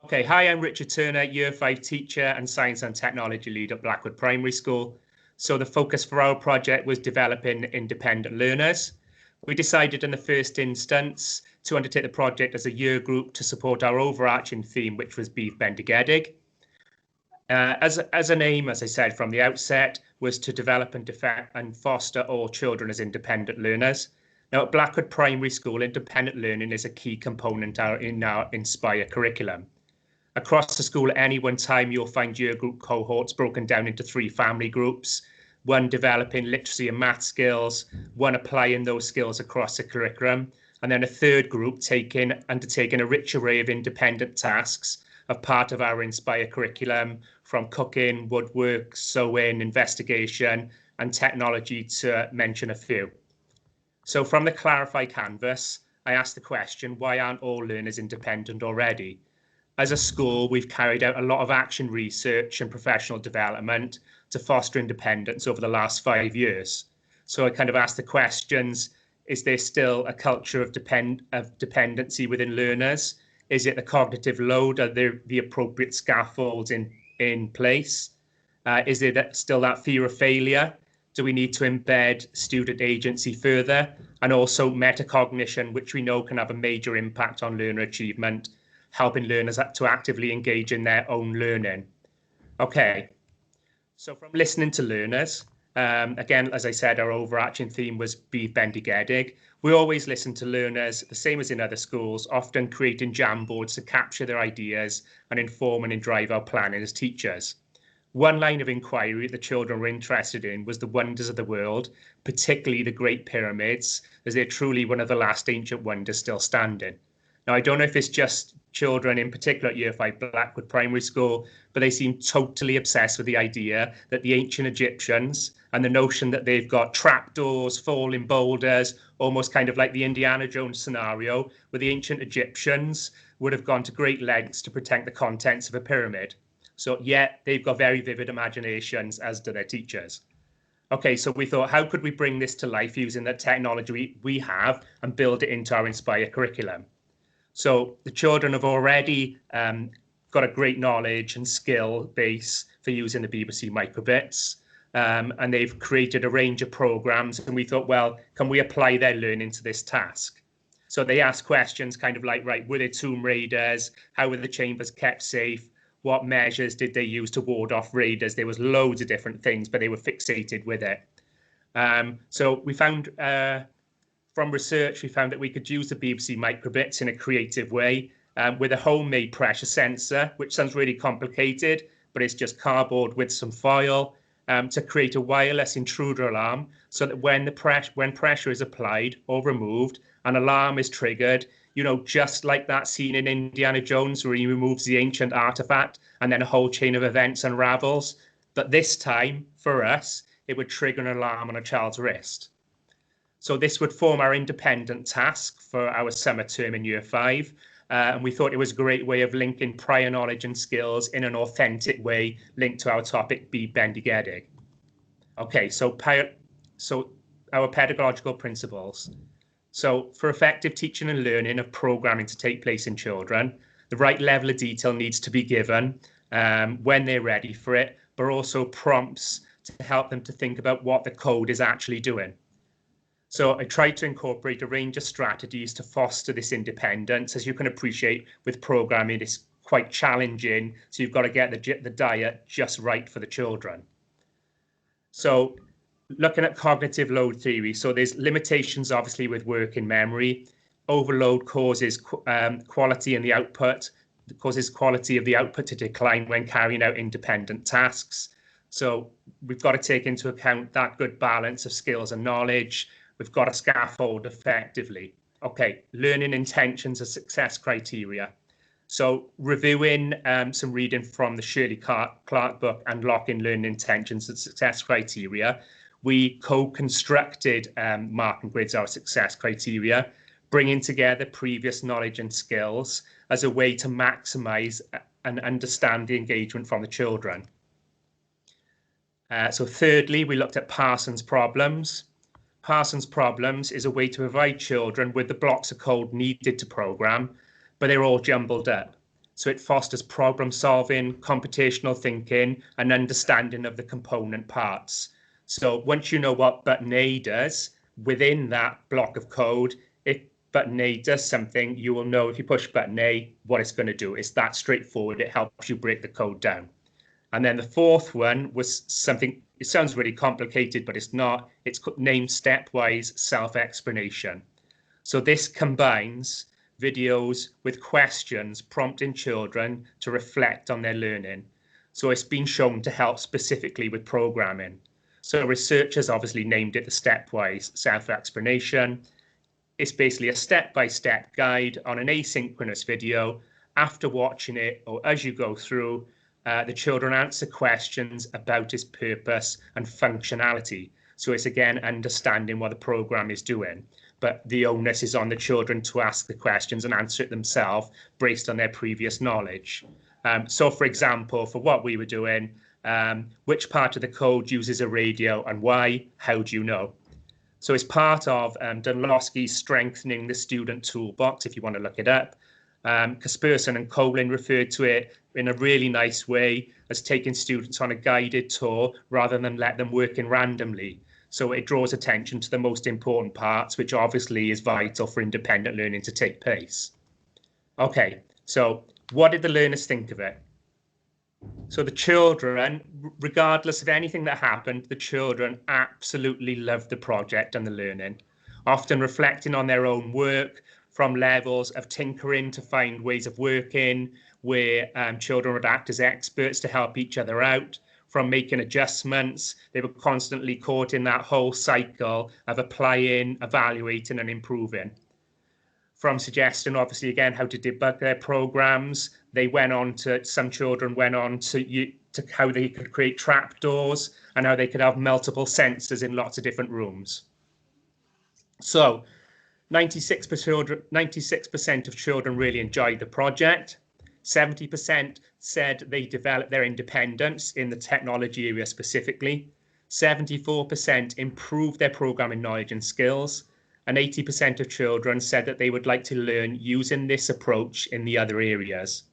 Okay, hi, I'm Richard Turner, Year 5 teacher and Science and Technology lead at Blackwood Primary School. So the focus for our project was developing independent learners. We decided in the first instance to undertake the project as a year group to support our overarching theme, which was Beef Bendigedig. As an aim, as I said from the outset, was to develop and foster all children as independent learners. Now, at Blackwood Primary School, independent learning is a key component in our Inspire curriculum. Across the school at any one time, you'll find year group cohorts broken down into 3 family groups, one developing literacy and math skills, one applying those skills across the curriculum, and then a third group undertaking a rich array of independent tasks of part of our Inspire curriculum, from cooking, woodwork, sewing, investigation, and technology, to mention a few. So from the Clarify canvas, I asked the question, why aren't all learners independent already? As a school, we've carried out a lot of action research and professional development to foster independence over the last 5 years. So I kind of asked the questions, is there still a culture of dependency within learners? Is it the cognitive load? Are there the appropriate scaffolds in place? Is there still that fear of failure? Do we need to embed student agency further? And also metacognition, which we know can have a major impact on learner achievement, helping learners to actively engage in their own learning. Okay, so from listening to learners, again, as I said, our overarching theme was Beef Bendigedig. We always listen to learners, the same as in other schools, often creating jam boards to capture their ideas and inform and drive our planning as teachers. One line of inquiry the children were interested in was the wonders of the world, particularly the Great Pyramids, as they're truly one of the last ancient wonders still standing. Now, I don't know if it's just children in particular at Year 5 Blackwood Primary School, but they seem totally obsessed with the idea that the ancient Egyptians and the notion that they've got trapdoors, falling boulders, almost kind of like the Indiana Jones scenario, where the ancient Egyptians would have gone to great lengths to protect the contents of a pyramid. So yet they've got very vivid imaginations, as do their teachers. Okay, so we thought, how could we bring this to life using the technology we have and build it into our Inspire curriculum? So the children have already got a great knowledge and skill base for using the BBC microbits, and they've created a range of programs. And we thought, well, can we apply their learning to this task? So they asked questions kind of like, right, were there tomb raiders? How were the chambers kept safe? What measures did they use to ward off raiders? There was loads of different things, but they were fixated with it. So we found from research, we found that we could use the BBC microbits in a creative way with a homemade pressure sensor, which sounds really complicated, but it's just cardboard with some foil, to create a wireless intruder alarm so that when pressure is applied or removed, an alarm is triggered, you know, just like that scene in Indiana Jones where he removes the ancient artifact and then a whole chain of events unravels. But this time, for us, it would trigger an alarm on a child's wrist. So this would form our independent task for our summer term in Year 5. And we thought it was a great way of linking prior knowledge and skills in an authentic way linked to our topic, Beef Bendigedig. Okay, so our pedagogical principles. So for effective teaching and learning of programming to take place in children, the right level of detail needs to be given when they're ready for it, but also prompts to help them to think about what the code is actually doing. So I tried to incorporate a range of strategies to foster this independence. As you can appreciate, with programming, it's quite challenging. So you've got to get the diet just right for the children. So looking at cognitive load theory, so there's limitations, obviously, with working memory. Overload causes quality of the output to decline when carrying out independent tasks. So we've got to take into account that good balance of skills and knowledge. We've got to scaffold effectively. Okay, learning intentions are success criteria. So reviewing some reading from the Shirley Clark book, Unlocking Learning Intentions and Success Criteria, we co-constructed marking grids, our success criteria, bringing together previous knowledge and skills as a way to maximize and understand the engagement from the children. So thirdly, we looked at Parsons problems. Parsons problems is a way to provide children with the blocks of code needed to program, but they're all jumbled up. So it fosters problem solving, computational thinking, and understanding of the component parts. So once you know what button A does, within that block of code, if button A does something, you will know if you push button A, what it's going to do. It's that straightforward. It helps you break the code down. And then the fourth one was something, it sounds really complicated, but it's not. It's named stepwise self-explanation. So this combines videos with questions prompting children to reflect on their learning. So it's been shown to help specifically with programming. So researchers obviously named it the stepwise self-explanation. It's basically a step-by-step guide on an asynchronous video. After watching it, or as you go through, the children answer questions about its purpose and functionality. So it's again understanding what the program is doing, but the onus is on the children to ask the questions and answer it themselves based on their previous knowledge. So for example, for what we were doing, which part of the code uses a radio and why? How do you know? So it's part of Dunlowski's Strengthening the Student Toolbox, if you want to look it up. Kasperson and Colin referred to it in a really nice way as taking students on a guided tour rather than let them work in randomly. So it draws attention to the most important parts, which obviously is vital for independent learning to take place. Okay, so what did the learners think of it? So the children, regardless of anything that happened, the children absolutely loved the project and the learning, often reflecting on their own work, from levels of tinkering to find ways of working, where children would act as experts to help each other out, from making adjustments. They were constantly caught in that whole cycle of applying, evaluating, and improving. From suggesting, obviously, again, how to debug their programs, they went on to, some children went on to how they could create trapdoors and how they could have multiple sensors in lots of different rooms. So 96% of children really enjoyed the project. 70% said they developed their independence in the technology area specifically. 74% improved their programming knowledge and skills. And 80% of children said that they would like to learn using this approach in the other areas.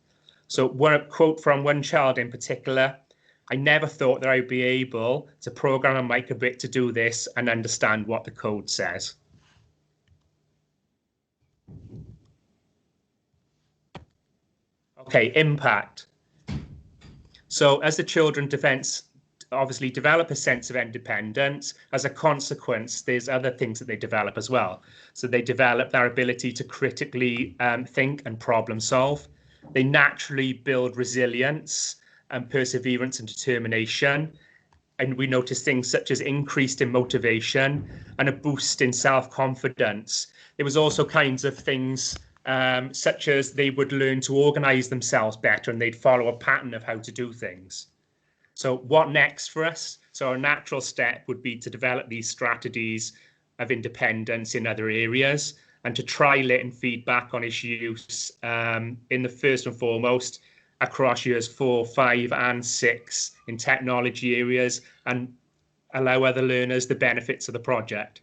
So one quote from one child in particular: "I never thought that I would be able to program a microbit to do this and understand what the code says." Okay, impact. So as the children obviously develop a sense of independence, as a consequence, there's other things that they develop as well. So they develop their ability to critically think and problem solve. They naturally build resilience and perseverance and determination. And we notice things such as increased in motivation and a boost in self-confidence. There was also kinds of things such as they would learn to organize themselves better and they'd follow a pattern of how to do things. So what next for us? So our natural step would be to develop these strategies of independence in other areas and to trial it and feedback on its use in the first and foremost across years 4, 5 and 6 in technology areas, and allow other learners the benefits of the project.